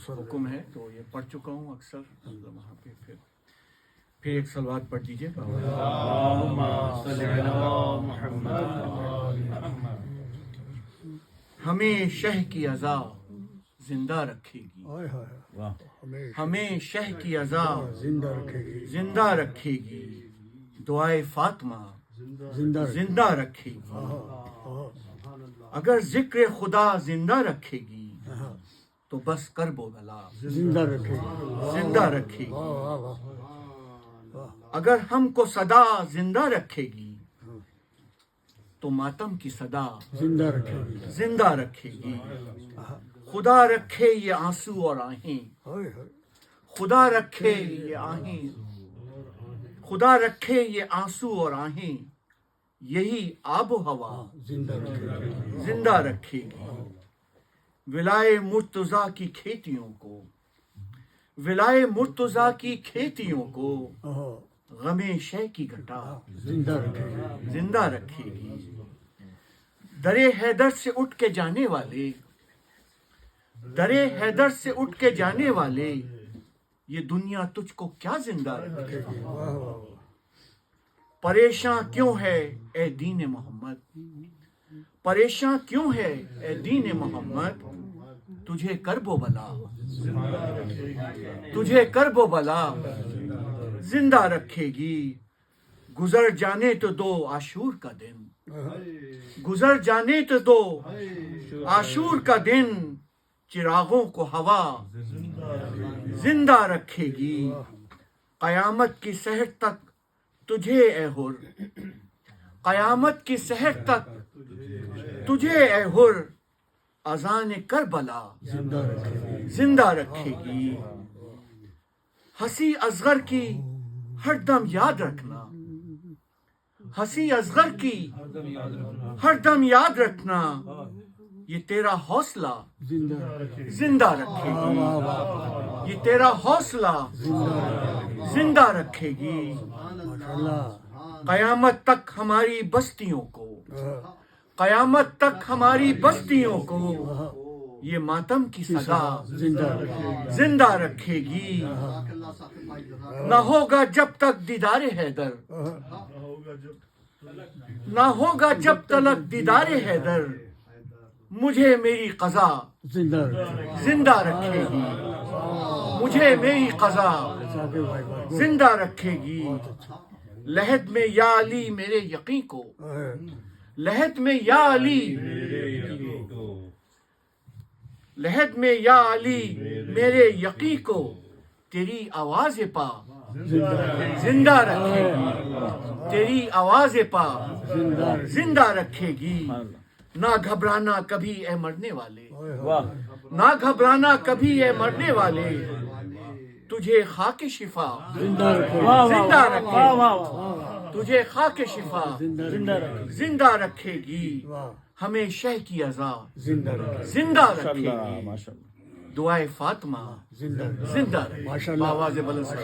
حکم ہے تو یہ پڑھ چکا ہوں اکثر وہاں پہ. پھر ایک صلوات پڑھ دیجیے. ہمیں شہ کی عزا زندہ رکھے گی. ہمیں شہ کی عزا زندہ رکھے گی. دعائے فاطمہ زندہ رکھے گی. اگر ذکر خدا زندہ رکھے گی تو بس کرب و بلا زندہ رکھے گی. زندہ رکھے گی. اگر ہم کو صدا زندہ رکھے گی تو ماتم کی صدا زندہ رکھے گی. زندہ رکھے گی. خدا رکھے یہ آنسو اور آہیں. خدا رکھے یہ آہیں. خدا رکھے یہ آنسو اور آہیں. یہی آب و ہوا زندہ رکھے گی. ولائے مرتضیٰ کی کھیتیوں کو ولائے مرتضیٰ کی کھیتیوں کو غم شہ کی گھٹا زندہ رکھے گی. درے حیدر سے اٹھ کے جانے والے درے حیدر سے اٹھ کے جانے والے یہ دنیا تجھ کو کیا زندہ رکھے گی. پریشاں کیوں ہے اے دین محمد پریشاں کیوں ہے اے دین محمد تجھے کرب و بلا تجھے کرب و بلا زندہ رکھے گی. گزر جانے تو دو عاشور کا دن گزر جانے تو دو عاشور کا دن چراغوں کو ہوا زندہ رکھے گی. قیامت کی سحر تک تجھے اے حر قیامت کی سحر تک تجھے اے حر اذان کربلا زندہ رکھے گی. ہنسی اصغر کی ہر دم یاد رکھنا ہنسی اصغر کی ہر دم یاد رکھنا. یہ تیرا حوصلہ زندہ رکھے گی. یہ تیرا حوصلہ زندہ رکھے گی. قیامت تک ہماری بستیوں کو قیامت تک ہماری بستیوں کو یہ ماتم کی صدا زندہ رکھے گی. نہ ہوگا جب تک دیدار حیدر نہ ہوگا جب تلک دیدار حیدر مجھے میری قضا زندہ رکھے گی. مجھے میری قضا زندہ رکھے گی. لحد میں یا علی میرے یقین کو لحد میں یا علی لحد میں یا علی میرے یقین کو تیری آواز پا زندہ رکھے گی. تیری آواز پا زندہ رکھے گی. نہ گھبرانا کبھی اے مرنے والے نہ گھبرانا کبھی اے مرنے والے تجھے خاک شفا زندہ رکھے گی. تجھے خاک شفا زندہ رکھے گی. ہمیں شہ کی عزا زندہ رکھے گی. دعائے فاطمہ زندہ رکھے گی. آواز بلند سے